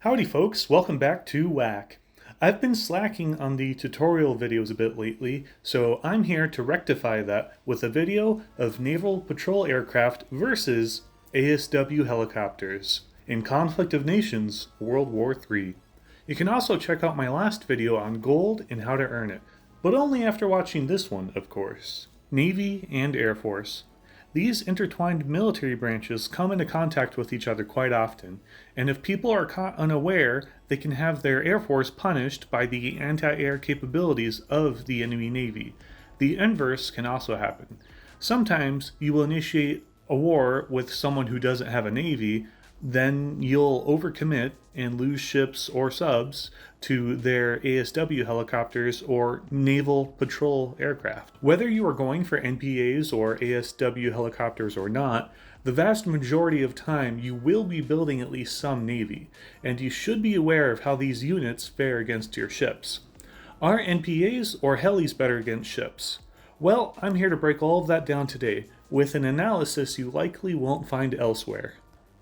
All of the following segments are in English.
Howdy folks, welcome back to Whack. I've been slacking on the tutorial videos a bit lately, so I'm here to rectify that with a video of naval patrol aircraft versus ASW helicopters in Conflict of Nations World War III. You can also check out my last video on gold and how to earn it, but only after watching this one, of course. Navy and Air Force. These intertwined military branches come into contact with each other quite often, and if people are caught unaware, they can have their Air Force punished by the anti-air capabilities of the enemy Navy. The inverse can also happen. Sometimes you will initiate a war with someone who doesn't have a Navy, then you'll overcommit and lose ships or subs to their ASW helicopters or naval patrol aircraft. Whether you are going for NPAs or ASW helicopters or not, the vast majority of time you will be building at least some Navy, and you should be aware of how these units fare against your ships. Are NPAs or helis better against ships? Well, I'm here to break all of that down today with an analysis you likely won't find elsewhere.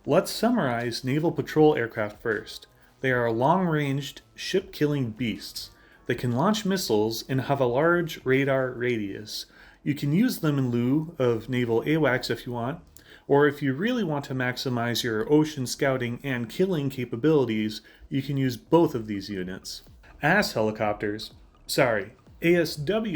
Let's summarize naval patrol aircraft first. They are long-ranged, ship-killing beasts. They can launch missiles and have a large radar radius. You can use them in lieu of naval AWACS if you want, or if you really want to maximize your ocean scouting and killing capabilities, you can use both of these units. ASW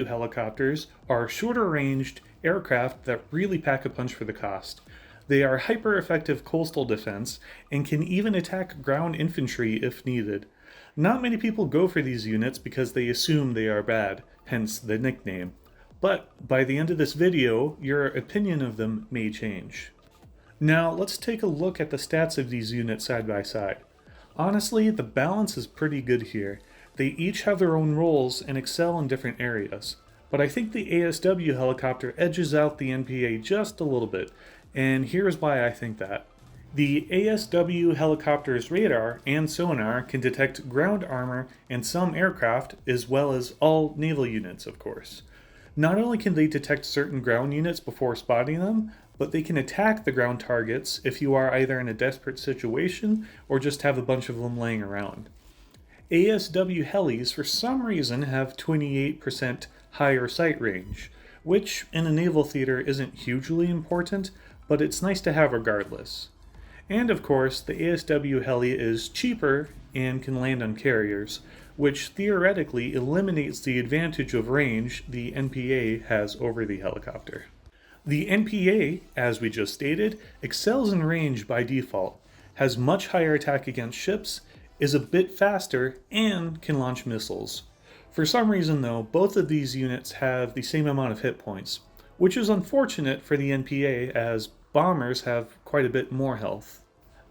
helicopters are shorter-ranged aircraft that really pack a punch for the cost. They are hyper-effective coastal defense and can even attack ground infantry if needed. Not many people go for these units because they assume they are bad, hence the nickname. But by the end of this video, your opinion of them may change. Now let's take a look at the stats of these units side by side. Honestly, the balance is pretty good here. They each have their own roles and excel in different areas. But I think the ASW helicopter edges out the NPA just a little bit. And here's why I think that. The ASW helicopter's radar and sonar can detect ground armor and some aircraft, as well as all naval units, of course. Not only can they detect certain ground units before spotting them, but they can attack the ground targets if you are either in a desperate situation or just have a bunch of them laying around. ASW helis, for some reason, have 28% higher sight range, which in a naval theater isn't hugely important, but it's nice to have regardless. And of course, the ASW heli is cheaper and can land on carriers, which theoretically eliminates the advantage of range the NPA has over the helicopter. The NPA, as we just stated, excels in range by default, has much higher attack against ships, is a bit faster, and can launch missiles. For some reason though, both of these units have the same amount of hit points, which is unfortunate for the NPA as bombers have quite a bit more health.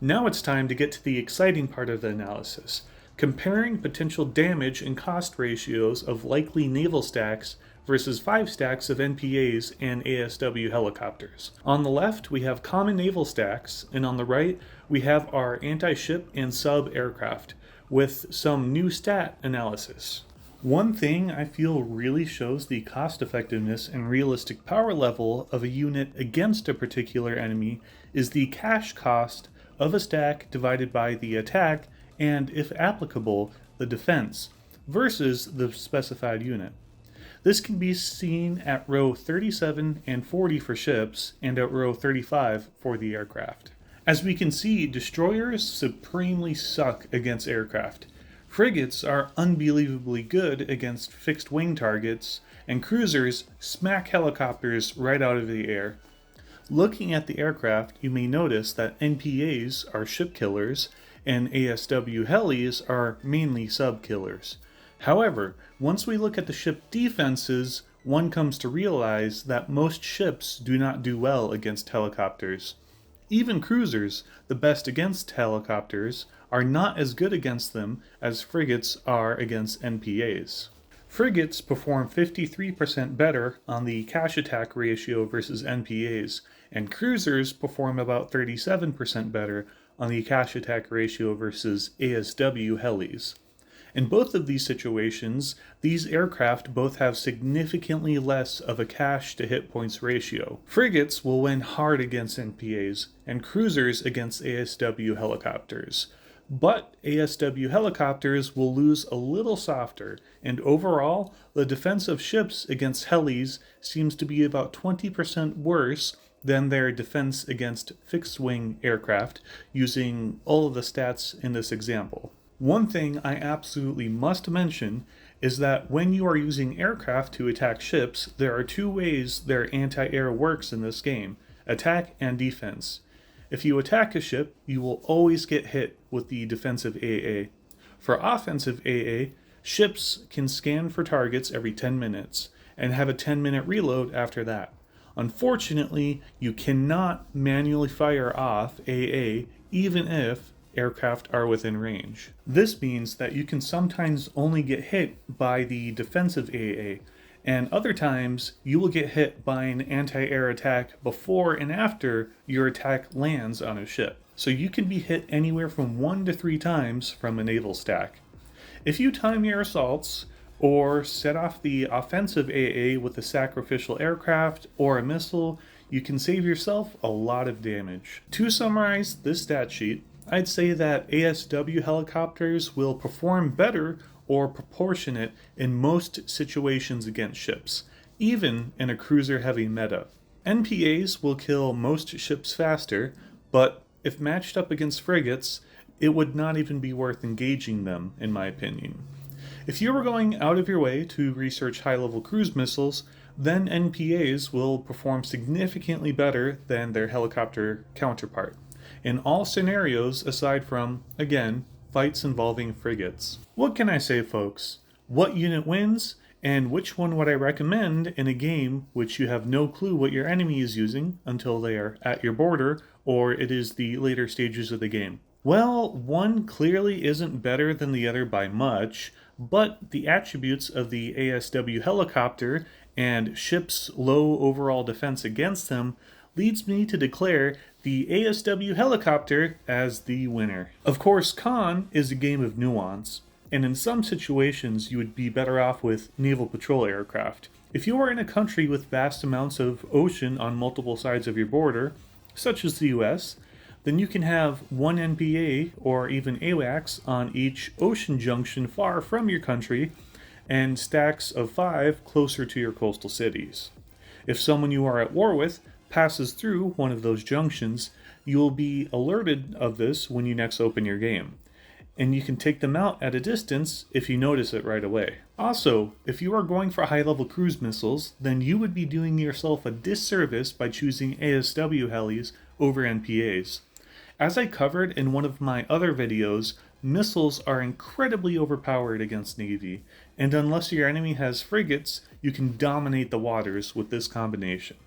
Now it's time to get to the exciting part of the analysis, comparing potential damage and cost ratios of likely naval stacks versus 5 stacks of NPAs and ASW helicopters. On the left, we have common naval stacks, and on the right, we have our anti-ship and sub-aircraft, with some new stat analysis. One thing I feel really shows the cost effectiveness and realistic power level of a unit against a particular enemy is the cash cost of a stack divided by the attack and, if applicable, the defense, versus the specified unit. This can be seen at row 37 and 40 for ships and at row 35 for the aircraft. As we can see, destroyers supremely suck against aircraft. Frigates are unbelievably good against fixed wing targets, and cruisers smack helicopters right out of the air. Looking at the aircraft, you may notice that NPAs are ship killers, and ASW helis are mainly sub killers. However, once we look at the ship defenses, one comes to realize that most ships do not do well against helicopters. Even cruisers, the best against helicopters, are not as good against them as frigates are against NPAs. Frigates perform 53% better on the cash attack ratio versus NPAs, and cruisers perform about 37% better on the cash attack ratio versus ASW helis. In both of these situations, these aircraft both have significantly less of a cash to hit points ratio. Frigates will win hard against NPAs, and cruisers against ASW helicopters. but ASW helicopters will lose a little softer, and overall, the defense of ships against helis seems to be about 20% worse than their defense against fixed-wing aircraft, using all of the stats in this example. One thing I absolutely must mention is that when you are using aircraft to attack ships, there are two ways their anti-air works in this game: attack and defense. If you attack a ship, you will always get hit with the defensive AA. For offensive AA, ships can scan for targets every 10 minutes and have a 10-minute reload after that. Unfortunately, you cannot manually fire off AA even if aircraft are within range. This means that you can sometimes only get hit by the defensive AA, and other times you will get hit by an anti-air attack before and after your attack lands on a ship. So you can be hit anywhere from 1 to 3 times from a naval stack. If you time your assaults, or set off the offensive AA with a sacrificial aircraft or a missile, you can save yourself a lot of damage. To summarize this stat sheet, I'd say that ASW helicopters will perform better or proportionate in most situations against ships, even in a cruiser-heavy meta. NPAs will kill most ships faster, but if matched up against frigates, it would not even be worth engaging them, in my opinion. If you were going out of your way to research high-level cruise missiles, then NPAs will perform significantly better than their helicopter counterpart, in all scenarios aside from, again, fights involving frigates. What can I say, folks? What unit wins, and which one would I recommend in a game which you have no clue what your enemy is using until they are at your border or it is the later stages of the game? Well, one clearly isn't better than the other by much, but the attributes of the ASW helicopter and ship's low overall defense against them leads me to declare the ASW helicopter as the winner. Of course, con is a game of nuance, and in some situations you would be better off with naval patrol aircraft. If you are in a country with vast amounts of ocean on multiple sides of your border, such as the US, then you can have one NPA or even AWACS on each ocean junction far from your country and stacks of 5 closer to your coastal cities. If someone you are at war with passes through one of those junctions, you will be alerted of this when you next open your game, and you can take them out at a distance if you notice it right away. Also, if you are going for high-level cruise missiles, then you would be doing yourself a disservice by choosing ASW helis over NPAs. As I covered in one of my other videos, missiles are incredibly overpowered against Navy, and unless your enemy has frigates, you can dominate the waters with this combination.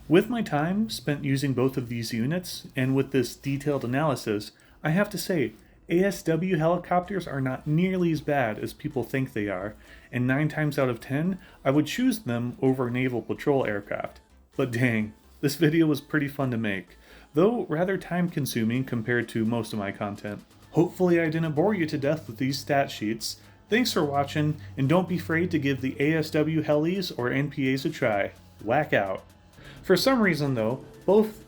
With my time spent using both of these units, and with this detailed analysis, I have to say, ASW helicopters are not nearly as bad as people think they are, and 9 times out of 10, I would choose them over naval patrol aircraft. But dang, this video was pretty fun to make, though rather time-consuming compared to most of my content. Hopefully I didn't bore you to death with these stat sheets. Thanks for watching, and don't be afraid to give the ASW helis or NPAs a try. Whack out. For some reason though, both